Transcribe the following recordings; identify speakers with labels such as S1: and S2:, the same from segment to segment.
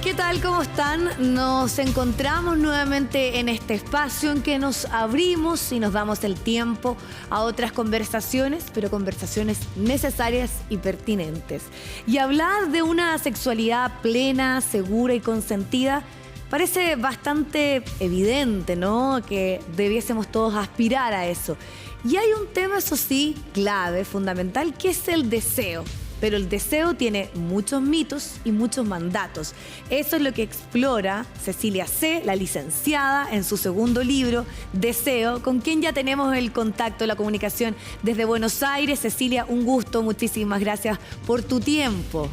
S1: ¿Qué tal? ¿Cómo están? Nos encontramos nuevamente en este espacio en que nos abrimos y nos damos el tiempo a otras conversaciones, pero conversaciones necesarias y pertinentes. Y hablar de una sexualidad plena, segura y consentida parece bastante evidente, ¿no? Que debiésemos todos aspirar a eso. Y hay un tema, eso sí, clave, fundamental, que es el deseo. Pero el deseo tiene muchos mitos y muchos mandatos. Eso es lo que explora Cecilia C., la licenciada, en su segundo libro, Deseo, con quien ya tenemos el contacto, la comunicación desde Buenos Aires. Cecilia, un gusto, muchísimas gracias por tu tiempo.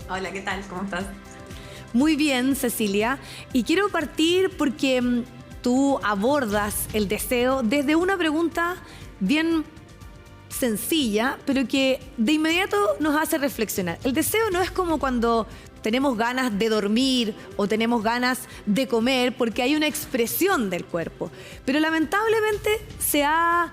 S2: Hola, ¿qué tal? ¿Cómo estás?
S1: Muy bien, Cecilia. Y quiero partir porque tú abordas el deseo desde una pregunta bien sencilla, pero que de inmediato nos hace reflexionar. El deseo no es como cuando tenemos ganas de dormir o tenemos ganas de comer, porque hay una expresión del cuerpo. Pero lamentablemente se ha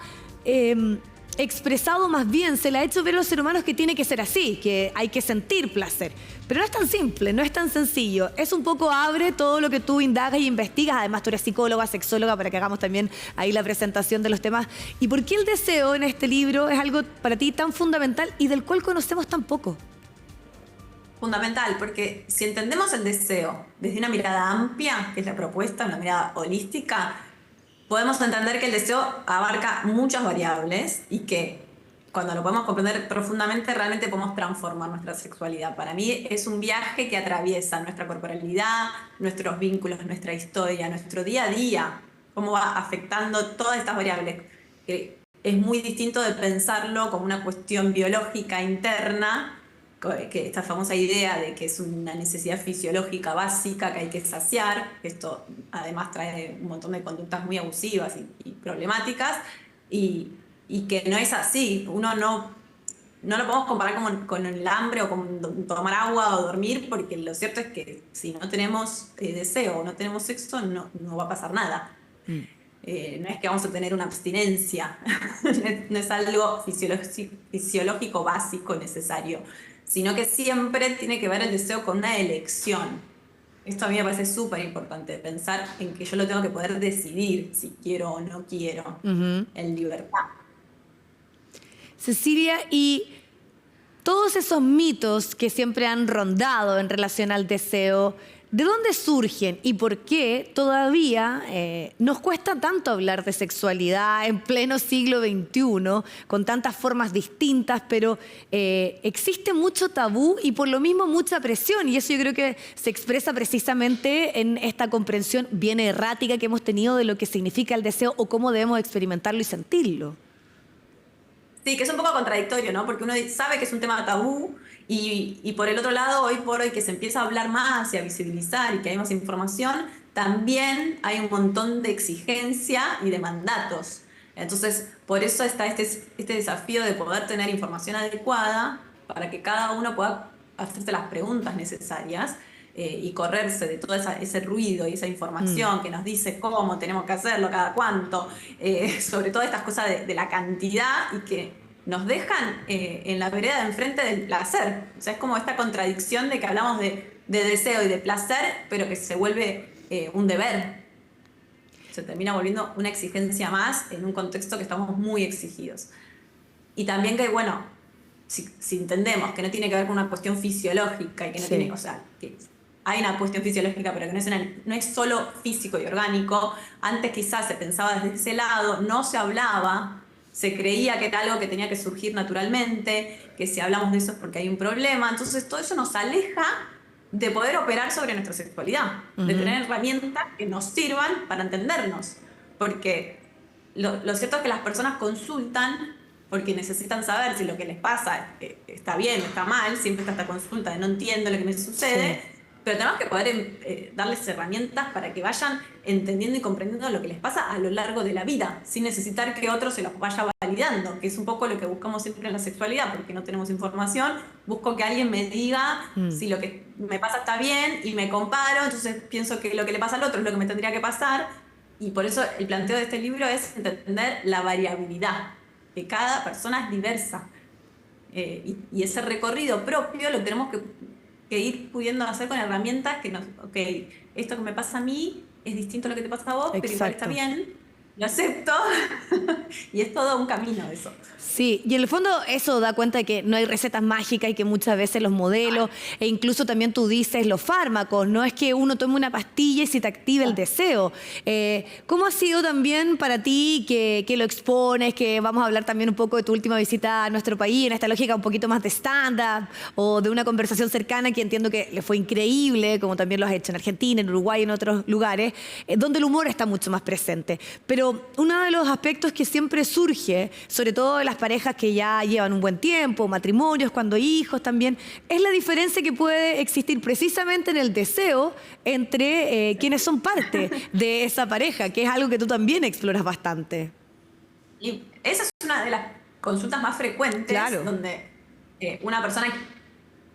S1: expresado más bien, se le ha hecho ver a los seres humanos que tiene que ser así, que hay que sentir placer. Pero no es tan simple, no es tan sencillo. Es un poco abre todo lo que tú indagas y investigas. Además, tú eres psicóloga, sexóloga, para que hagamos también ahí la presentación de los temas. ¿Y por qué el deseo en este libro es algo para ti tan fundamental y del cual conocemos tan poco?
S2: Fundamental, porque si entendemos el deseo desde una mirada amplia, que es la propuesta, una mirada holística, podemos entender que el deseo abarca muchas variables y que cuando lo podemos comprender profundamente realmente podemos transformar nuestra sexualidad. Para mí es un viaje que atraviesa nuestra corporalidad, nuestros vínculos, nuestra historia, nuestro día a día, cómo va afectando todas estas variables. Es muy distinto de pensarlo como una cuestión biológica interna, que esta famosa idea de que es una necesidad fisiológica básica que hay que saciar. Esto además trae un montón de conductas muy abusivas y problemáticas, y que no es así. Uno no lo podemos comparar con el hambre o con tomar agua o dormir, porque lo cierto es que si no tenemos deseo o no tenemos sexo, no va a pasar nada. No es que vamos a tener una abstinencia, no es algo fisiológico básico necesario, sino que siempre tiene que ver el deseo con una elección. Esto a mí me parece súper importante, pensar en que yo lo tengo que poder decidir si quiero o no quiero, en libertad.
S1: Cecilia, y todos esos mitos que siempre han rondado en relación al deseo, ¿de dónde surgen y por qué todavía nos cuesta tanto hablar de sexualidad en pleno siglo XXI, con tantas formas distintas, pero existe mucho tabú y por lo mismo mucha presión? Y eso yo creo que se expresa precisamente en esta comprensión bien errática que hemos tenido de lo que significa el deseo o cómo debemos experimentarlo y sentirlo.
S2: Sí, que es un poco contradictorio, ¿no? Porque uno sabe que es un tema tabú y por el otro lado, hoy por hoy que se empieza a hablar más y a visibilizar y que hay más información, también hay un montón de exigencia y de mandatos. Entonces, por eso está este desafío de poder tener información adecuada para que cada uno pueda hacerse las preguntas necesarias y correrse de todo ese ruido y esa información que nos dice cómo tenemos que hacerlo, cada cuánto, sobre todo estas cosas de la cantidad, y que nos dejan en la vereda de enfrente del placer. O sea, es como esta contradicción de que hablamos de deseo y de placer, pero que se vuelve un deber. Se termina volviendo una exigencia más en un contexto que estamos muy exigidos. Y también que, bueno, si entendemos que no tiene que ver con una cuestión fisiológica y que no tiene, o sea, que hay una cuestión fisiológica, pero que no es solo físico y orgánico. Antes quizás se pensaba desde ese lado, no se hablaba, se creía que era algo que tenía que surgir naturalmente, que si hablamos de eso es porque hay un problema. Entonces todo eso nos aleja de poder operar sobre nuestra sexualidad, de tener herramientas que nos sirvan para entendernos. Porque lo cierto es que las personas consultan porque necesitan saber si lo que les pasa está bien o está mal. Siempre está esta consulta de no entiendo lo que me sucede. Sí. Pero tenemos que poder darles herramientas para que vayan entendiendo y comprendiendo lo que les pasa a lo largo de la vida, sin necesitar que otro se los vaya validando, que es un poco lo que buscamos siempre en la sexualidad, porque no tenemos información. Busco que alguien me diga si lo que me pasa está bien y me comparo, entonces pienso que lo que le pasa al otro es lo que me tendría que pasar. Y por eso el planteo de este libro es entender la variabilidad, que cada persona es diversa. Y ese recorrido propio lo tenemos que que ir pudiendo hacer con herramientas que nos, ok, esto que me pasa a mí es distinto a lo que te pasa a vos, pero igual está
S1: Exacto.
S2: bien, lo acepto, y es todo un camino eso.
S1: Sí, y en el fondo eso da cuenta de que no hay recetas mágicas y que muchas veces los modelos, e incluso también tú dices los fármacos, no es que uno tome una pastilla y se te active el deseo. ¿Cómo ha sido también para ti que lo expones, que vamos a hablar también un poco de tu última visita a nuestro país, en esta lógica un poquito más de stand-up o de una conversación cercana que entiendo que le fue increíble, como también lo has hecho en Argentina, en Uruguay, en otros lugares, donde el humor está mucho más presente? Pero uno de los aspectos que siempre surge, sobre todo en las parejas que ya llevan un buen tiempo, matrimonios, cuando hay hijos también, es la diferencia que puede existir precisamente en el deseo entre quienes son parte de esa pareja, que es algo que tú también exploras bastante.
S2: Y esa es una de las consultas más frecuentes,
S1: Claro.
S2: donde una persona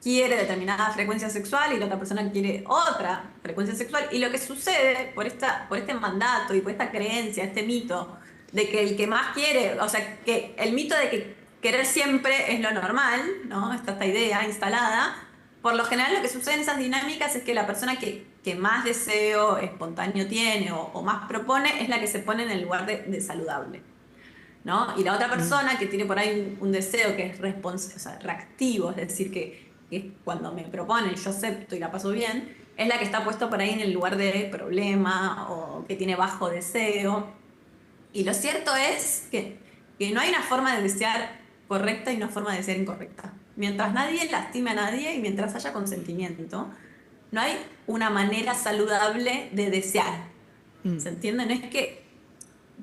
S2: quiere determinada frecuencia sexual y la otra persona quiere otra frecuencia sexual. Y lo que sucede por este mandato y por esta creencia, este mito, de que el que más quiere, o sea, que el mito de que querer siempre es lo normal, ¿no? Está esta idea instalada. Por lo general lo que sucede en esas dinámicas es que la persona que más deseo espontáneo tiene o más propone es la que se pone en el lugar de saludable, ¿no? Y la otra persona que tiene por ahí un deseo que es o sea, reactivo, es decir, que es cuando me proponen, yo acepto y la paso bien, es la que está puesta por ahí en el lugar de problema o que tiene bajo deseo. Y lo cierto es que no hay una forma de desear correcta y una forma de desear incorrecta. Mientras nadie lastime a nadie y mientras haya consentimiento, no hay una manera saludable de desear. ¿Se entiende? No es que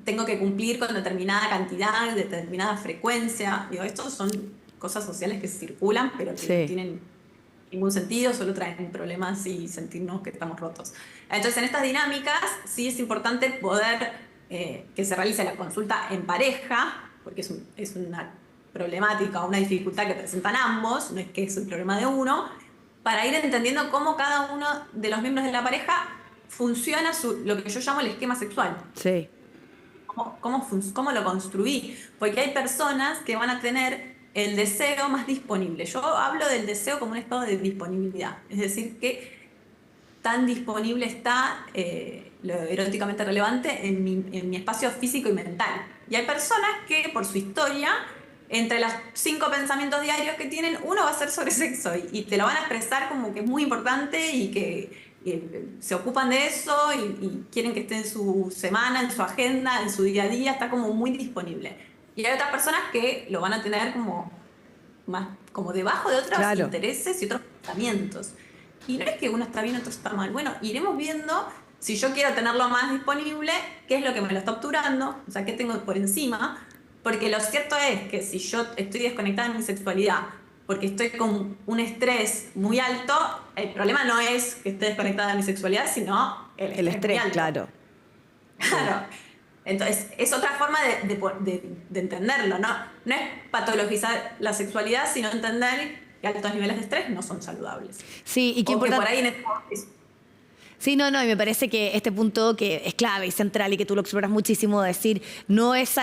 S2: tengo que cumplir con determinada cantidad, determinada frecuencia. Digo, estos son cosas sociales que circulan, pero que no
S1: Sí.
S2: tienen ningún sentido, solo traen problemas y sentirnos que estamos rotos. Entonces, en estas dinámicas sí es importante poder que se realice la consulta en pareja, porque es una problemática o una dificultad que presentan ambos, no es que es un problema de uno, para ir entendiendo cómo cada uno de los miembros de la pareja funciona lo que yo llamo el esquema sexual.
S1: Sí.
S2: ¿Cómo lo construí? Porque hay personas que van a tener el deseo más disponible. Yo hablo del deseo como un estado de disponibilidad, es decir, que tan disponible está lo eróticamente relevante en mi espacio físico y mental. Y hay personas que por su historia, entre los 5 pensamientos diarios que tienen, uno va a ser sobre sexo y te lo van a expresar como que es muy importante y que se ocupan de eso y quieren que esté en su semana, en su agenda, en su día a día, está como muy disponible. Y hay otras personas que lo van a tener como más como debajo de otros
S1: Claro.
S2: intereses y otros pensamientos. Y no es que uno está bien, otro está mal. Bueno, iremos viendo si yo quiero tenerlo más disponible, qué es lo que me lo está obturando, o sea, qué tengo por encima. Porque lo cierto es que si yo estoy desconectada de mi sexualidad, porque estoy con un estrés muy alto, el problema no es que esté desconectada de mi sexualidad, sino
S1: El estrés,
S2: muy alto.
S1: claro.
S2: Claro. Entonces, es otra forma de entenderlo, ¿no? No es patologizar la sexualidad, sino entender que altos niveles de estrés no son saludables.
S1: Sí, y qué
S2: O que
S1: importante.
S2: por ahí
S1: Sí, no, y me parece que este punto que es clave y central y que tú lo exploras muchísimo, decir, no es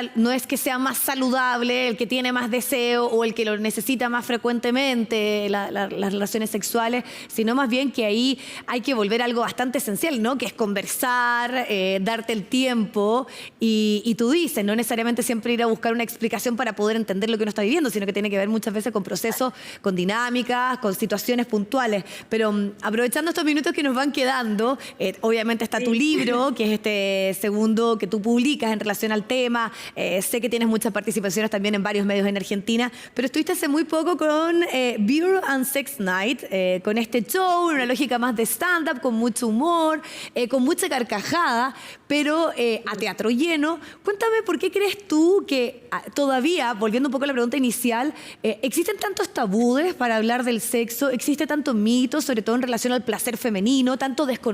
S1: que sea más saludable el que tiene más deseo o el que lo necesita más frecuentemente, las relaciones sexuales, sino más bien que ahí hay que volver a algo bastante esencial, ¿no? Que es conversar, darte el tiempo y tú dices, no necesariamente siempre ir a buscar una explicación para poder entender lo que uno está viviendo, sino que tiene que ver muchas veces con procesos, con dinámicas, con situaciones puntuales. Pero aprovechando estos minutos que nos van quedando, obviamente está tu libro, que es este segundo que tú publicas en relación al tema. Sé que tienes muchas participaciones también en varios medios en Argentina, pero estuviste hace muy poco con Beer and Sex Night, con este show, una lógica más de stand-up, con mucho humor, con mucha carcajada, pero a teatro lleno. Cuéntame, ¿por qué crees tú que todavía, volviendo un poco a la pregunta inicial, existen tantos tabúes para hablar del sexo, existe tanto mito, sobre todo en relación al placer femenino, tanto desconocimiento,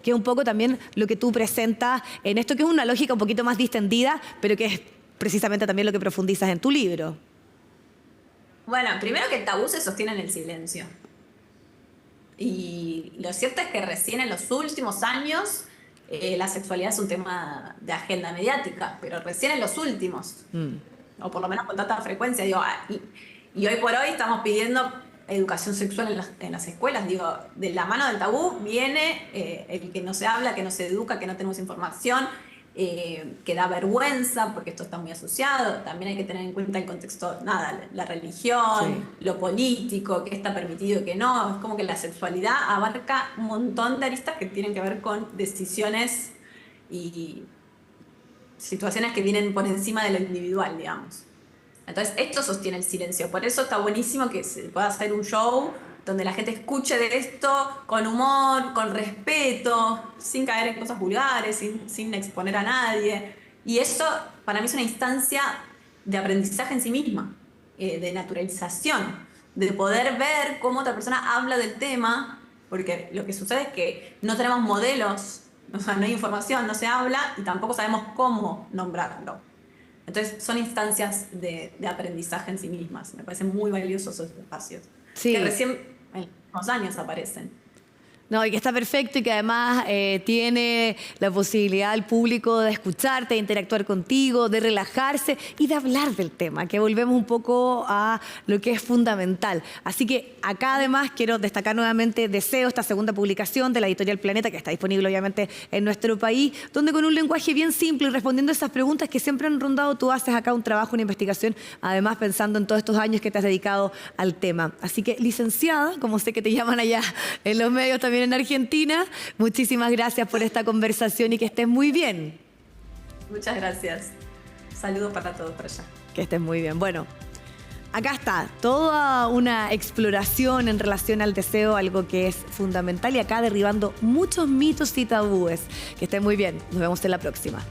S1: que es un poco también lo que tú presentas en esto, que es una lógica un poquito más distendida, pero que es precisamente también lo que profundizas en tu libro?
S2: Bueno, primero que el tabú se sostiene en el silencio. Y lo cierto es que recién en los últimos años la sexualidad es un tema de agenda mediática, pero recién en los últimos, o por lo menos con tanta frecuencia. Digo, y hoy por hoy estamos pidiendo educación sexual en las escuelas. Digo, de la mano del tabú viene el que no se habla, que no se educa, que no tenemos información, que da vergüenza, porque esto está muy asociado. También hay que tener en cuenta el contexto, nada, la religión, lo político, qué está permitido y qué no. Es como que la sexualidad abarca un montón de aristas que tienen que ver con decisiones y situaciones que vienen por encima de lo individual, digamos. Entonces, esto sostiene el silencio. Por eso está buenísimo que se pueda hacer un show donde la gente escuche de esto con humor, con respeto, sin caer en cosas vulgares, sin exponer a nadie. Y eso, para mí, es una instancia de aprendizaje en sí misma, de naturalización, de poder ver cómo otra persona habla del tema, porque lo que sucede es que no tenemos modelos, o sea, no hay información, no se habla y tampoco sabemos cómo nombrarlo. Entonces son instancias de aprendizaje en sí mismas. Me parecen muy valiosos esos espacios. Sí. Que recién en los años aparecen.
S1: No, y que está perfecto y que además tiene la posibilidad al público de escucharte, de interactuar contigo, de relajarse y de hablar del tema, que volvemos un poco a lo que es fundamental. Así que acá además quiero destacar nuevamente Deseo, esta segunda publicación de la editorial Planeta, que está disponible obviamente en nuestro país, donde con un lenguaje bien simple y respondiendo a esas preguntas que siempre han rondado, tú haces acá un trabajo, una investigación, además pensando en todos estos años que te has dedicado al tema. Así que, licenciada, como sé que te llaman allá en los medios también en Argentina, muchísimas gracias por esta conversación y que estés muy bien.
S2: Muchas gracias. Saludos para todos por allá.
S1: Que estés muy bien. Bueno, acá está toda una exploración en relación al deseo, algo que es fundamental y acá derribando muchos mitos y tabúes. Que estén muy bien. Nos vemos en la próxima.